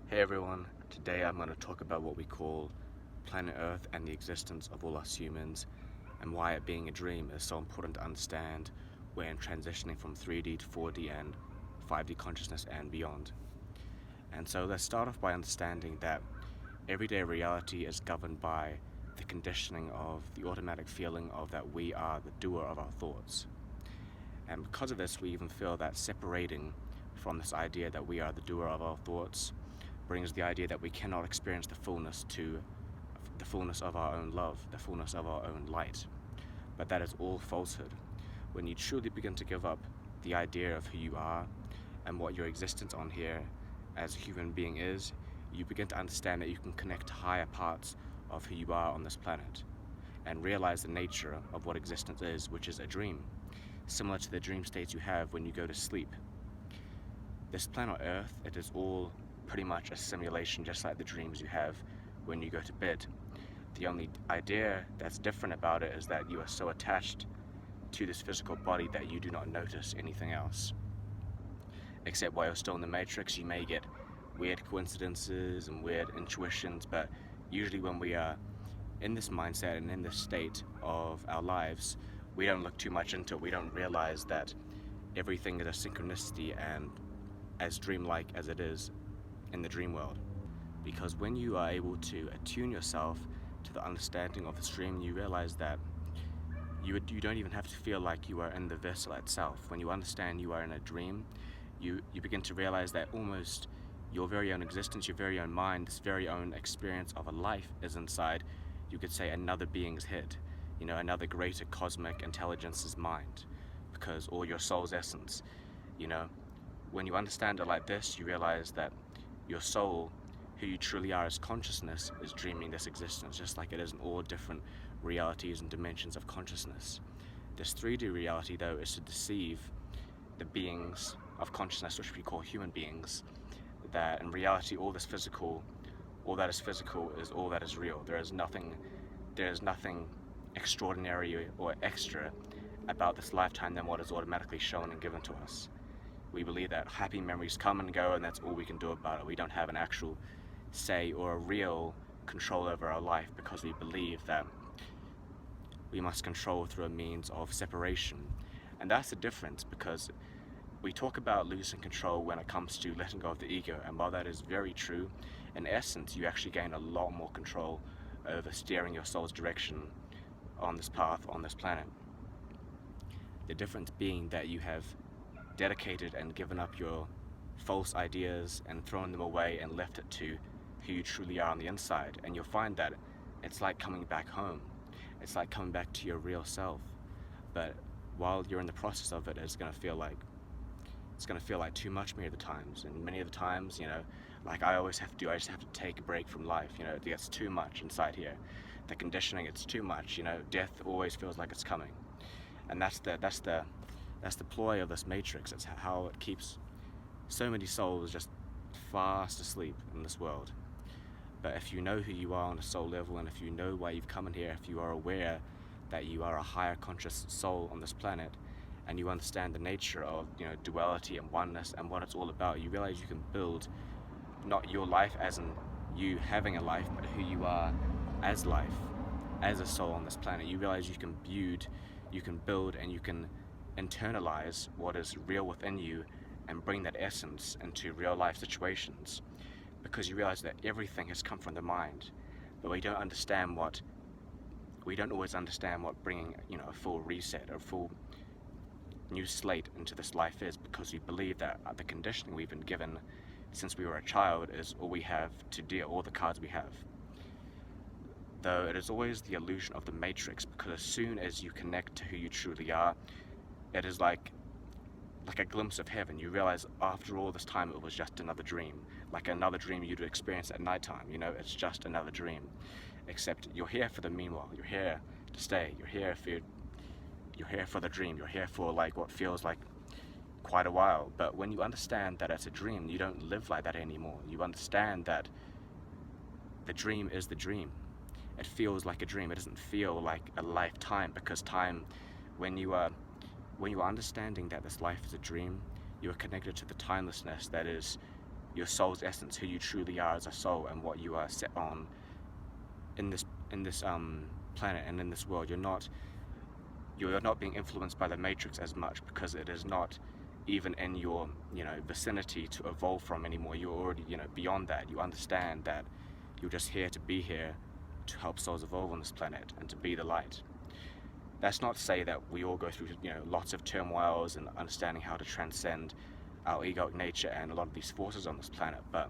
Hey everyone, today I'm going to talk about what we call planet Earth and the existence of all us humans, and why it being a dream is so important to understand when transitioning from 3D to 4D and 5D consciousness and beyond. And so let's start off by understanding that everyday reality is governed by the conditioning of the automatic feeling of that we are the doer of our thoughts. And because of this, we even feel that separating from this idea that we are the doer of our thoughts brings the idea that we cannot experience the fullness of our own love, the fullness of our own light. But that is all falsehood. When you truly begin to give up the idea of who you are and what your existence on here as a human being is, you begin to understand that you can connect to higher parts of who you are on this planet and realize the nature of what existence is, which is a dream, similar to the dream states you have when you go to sleep. This planet Earth, it is all pretty much a simulation, just like the dreams you have when you go to bed. The only idea that's different about it is that you are so attached to this physical body that you do not notice anything else. Except while you're still in the matrix, you may get weird coincidences and weird intuitions, but usually when we are in this mindset and in this state of our lives, we don't look too much into it. We don't realize that everything is a synchronicity and as dreamlike as it is in the dream world. Because when you are able to attune yourself to the understanding of this dream, you realize that you don't even have to feel like you are in the vessel itself. When you understand you are in a dream, you begin to realize that almost your very own existence, your very own mind, this very own experience of a life is inside, you could say, another being's head, another greater cosmic intelligence's mind, or your soul's essence. When you understand it like this, you realize that your soul, who you truly are as consciousness, is dreaming this existence, just like it is in all different realities and dimensions of consciousness. This 3D reality, though, is to deceive the beings of consciousness, which we call human beings, that in reality all that is physical is all that is real. There is nothing extraordinary or extra about this lifetime than what is automatically shown and given to us. We believe that happy memories come and go, and that's all we can do about it. We don't have an actual say or a real control over our life, because we believe that we must control through a means of separation. And that's the difference, because we talk about losing control when it comes to letting go of the ego, and while that is very true, in essence you actually gain a lot more control over steering your soul's direction on this path, on this planet. The difference being that you have dedicated and given up your false ideas and thrown them away and left it to who you truly are on the inside. And you'll find that it's like coming back home. It's like coming back to your real self. But while you're in the process of it, it's going to feel like too much many of the times. And many of the times, like I just have to take a break from life. It gets too much inside here. The conditioning, it's too much. Death always feels like it's coming. And that's the ploy of this matrix. It's how it keeps so many souls just fast asleep in this world. But if you know who you are on a soul level, and if you know why you've come in here, if you are aware that you are a higher conscious soul on this planet, and you understand the nature of duality and oneness and what it's all about, you realize you can build not your life as in you having a life, but who you are as life, as a soul on this planet. You realize you can build and you can internalize what is real within you and bring that essence into real life situations, because you realize that everything has come from the mind. But we don't always understand what bringing a full reset or a full new slate into this life is, because we believe that the conditioning we've been given since we were a child is all we have to deal, all the cards we have. Though it is always the illusion of the matrix, because as soon as you connect to who you truly are, it is like a glimpse of heaven. You realize after all this time it was just another dream, like another dream you'd experience at nighttime. It's just another dream, except you're here for the meanwhile. You're here to stay. You're here for the dream. You're here for what feels like quite a while. But when you understand that it's a dream, you don't live like that anymore. You understand that the dream is the dream. It feels like a dream. It doesn't feel like a lifetime, because time, when you are understanding that this life is a dream, you are connected to the timelessness that is your soul's essence, who you truly are as a soul, and what you are set on in this planet and in this world. You're not being influenced by the matrix as much, because it is not even in your vicinity to evolve from anymore. You're already beyond that. You understand that you're just here to be here to help souls evolve on this planet and to be the light. That's not to say that we all go through lots of turmoils and understanding how to transcend our egoic nature and a lot of these forces on this planet, but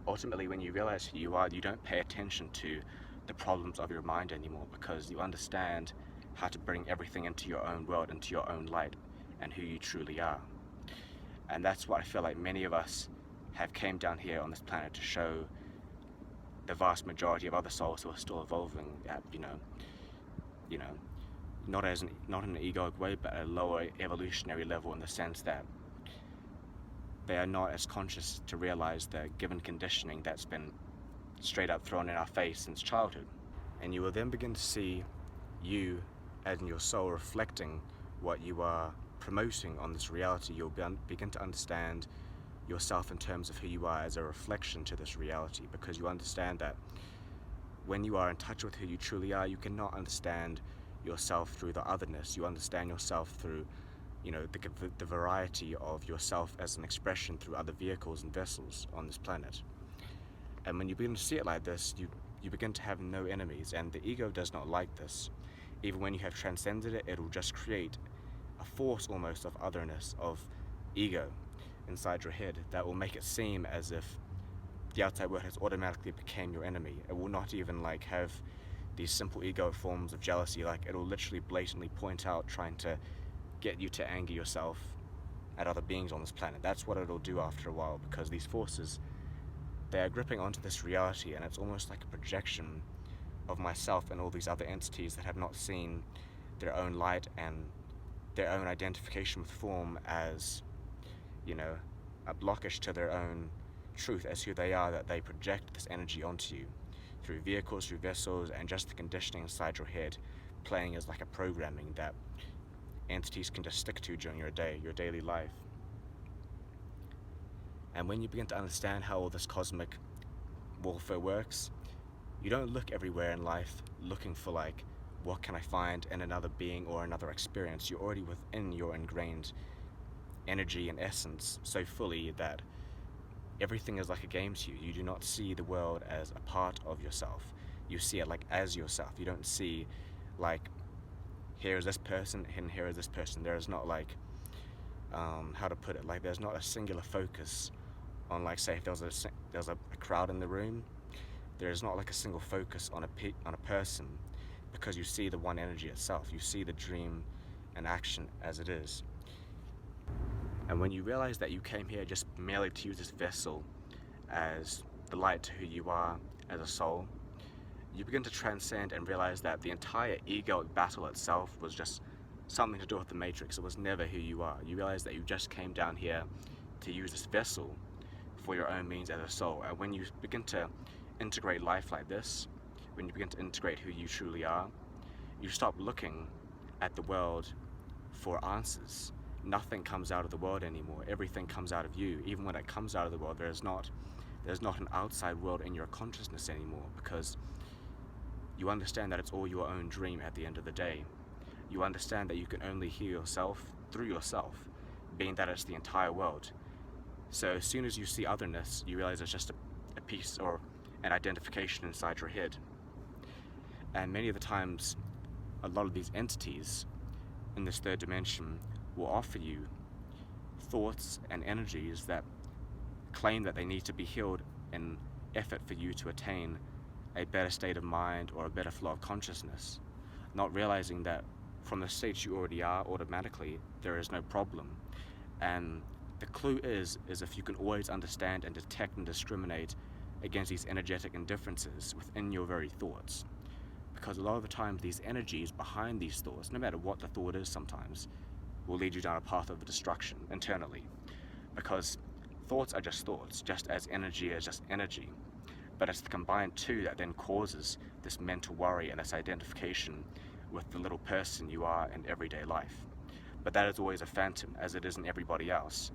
ultimately when you realize who you are, you don't pay attention to the problems of your mind anymore, because you understand how to bring everything into your own world, into your own light, and who you truly are. And that's what I feel like many of us have came down here on this planet to show the vast majority of other souls who are still evolving at not in an egoic way, but at a lower evolutionary level, in the sense that they are not as conscious to realize the given conditioning that's been straight up thrown in our face since childhood. And you will then begin to see you and your soul reflecting what you are promoting on this reality. You'll begin to understand yourself in terms of who you are as a reflection to this reality, because you understand that when you are in touch with who you truly are, you cannot understand yourself through the otherness. You understand yourself through the variety of yourself as an expression through other vehicles and vessels on this planet. And when you begin to see it like this, you begin to have no enemies, and the ego does not like this. Even when you have transcended it, it'll just create a force almost of otherness, of ego inside your head, that will make it seem as if the outside world has automatically become your enemy. It will not even have these simple ego forms of jealousy. It'll literally blatantly point out, trying to get you to anger yourself at other beings on this planet. That's what it'll do after a while, because these forces, they are gripping onto this reality, and it's almost like a projection of myself and all these other entities that have not seen their own light and their own identification with form as a blockage to their own truth as who they are, that they project this energy onto you through vehicles, through vessels, and just the conditioning inside your head playing as a programming that entities can just stick to during your day, your daily life. And when you begin to understand how all this cosmic warfare works, you don't look everywhere in life looking for what can I find in another being or another experience. You're already within your ingrained energy and essence so fully that everything is like a game to you. You do not see the world as a part of yourself. You see it as yourself. You don't see here is this person and here is this person. There is not how to put it, there's not a singular focus on say if there's a crowd in the room, there's not a single focus on a person, because you see the one energy itself. You see the dream and action as it is. And when you realize that you came here just merely to use this vessel as the light to who you are as a soul, you begin to transcend and realize that the entire egoic battle itself was just something to do with the matrix. It was never who you are. You realize that you just came down here to use this vessel for your own means as a soul. And when you begin to integrate life like this, when you begin to integrate who you truly are, you stop looking at the world for answers. Nothing comes out of the world anymore. Everything comes out of you. Even when it comes out of the world, there's not an outside world in your consciousness anymore, because you understand that it's all your own dream at the end of the day. You understand that you can only heal yourself through yourself, being that it's the entire world. So as soon as you see otherness, you realize it's just a piece or an identification inside your head. And many of the times, a lot of these entities in this third dimension will offer you thoughts and energies that claim that they need to be healed in effort for you to attain a better state of mind or a better flow of consciousness, not realizing that from the state you already are, automatically there is no problem. And the clue is if you can always understand and detect and discriminate against these energetic indifferences within your very thoughts. Because a lot of the time these energies behind these thoughts, no matter what the thought is sometimes, will lead you down a path of destruction internally. Because thoughts are just thoughts, just as energy is just energy. But it's the combined two that then causes this mental worry and this identification with the little person you are in everyday life. But that is always a phantom, as it is in everybody else.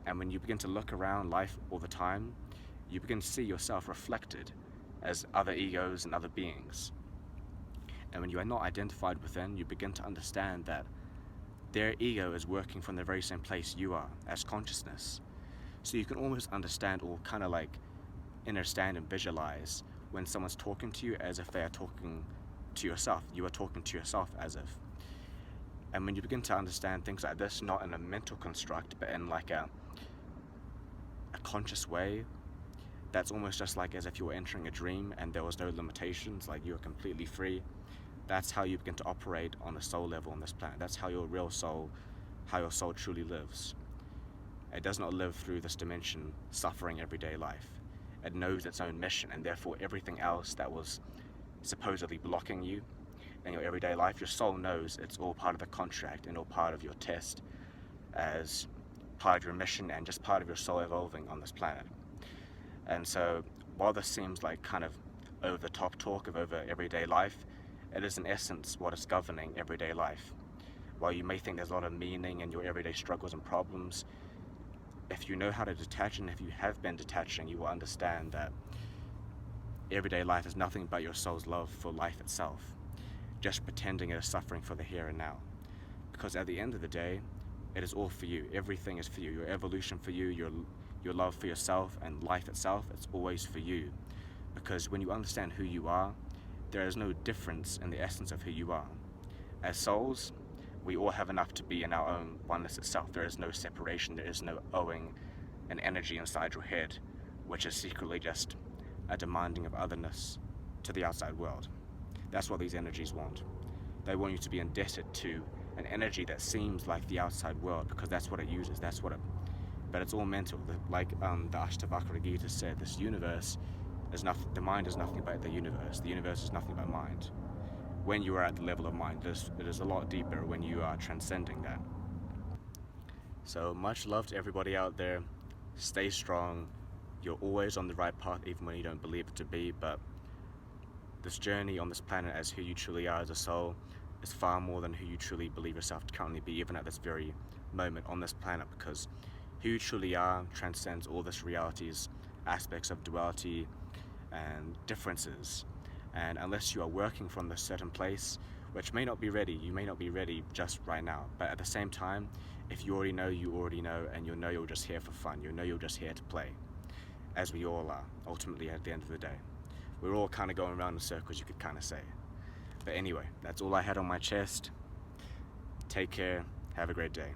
And when you begin to look around life all the time, you begin to see yourself reflected as other egos and other beings. And when you are not identified within, you begin to understand that their ego is working from the very same place you are, as consciousness. So you can almost understand, or kind of like understand and visualize, when someone's talking to you as if they are talking to yourself. You are talking to yourself as if. And when you begin to understand things like this, not in a mental construct, but in like a conscious way, that's almost just like as if you were entering a dream and there was no limitations, like you are completely free. That's how you begin to operate on a soul level on this planet. That's how your real soul, how your soul truly lives. It does not live through this dimension suffering everyday life. It knows its own mission, and therefore everything else that was supposedly blocking you in your everyday life, your soul knows it's all part of the contract and all part of your test as part of your mission and just part of your soul evolving on this planet. And so while this seems like kind of over the top talk of over everyday life, it is in essence what is governing everyday life. While you may think there's a lot of meaning in your everyday struggles and problems, if you know how to detach, and if you have been detaching, you will understand that everyday life is nothing but your soul's love for life itself, just pretending it is suffering for the here and now. Because at the end of the day, it is all for you. Everything is for you. Your evolution for you, your love for yourself, and life itself, it's always for you. Because when you understand who you are, there is no difference in the essence of who you are. As souls, we all have enough to be in our own oneness itself. There is no separation. There is no owing an energy inside your head, which is secretly just a demanding of otherness to the outside world. That's what these energies want. They want you to be indebted to an energy that seems like the outside world, because that's what it uses. But it's all mental. Like the Ashtavakra Gita said, this universe is nothing. The mind is nothing but the universe. The universe is nothing but mind. When you are at the level of mind, it is a lot deeper when you are transcending that. So much love to everybody out there. Stay strong. You're always on the right path, even when you don't believe it to be. But this journey on this planet as who you truly are as a soul is far more than who you truly believe yourself to currently be, even at this very moment on this planet, because who you truly are transcends all this reality's aspects of duality and differences. And unless you are working from this certain place, which may not be ready, you may not be ready just right now, but at the same time, if you already know, and you know you're just here for fun, you know you're just here to play, as we all are, ultimately at the end of the day. We're all kind of going around in circles, you could kind of say. But anyway, that's all I had on my chest. Take care, have a great day.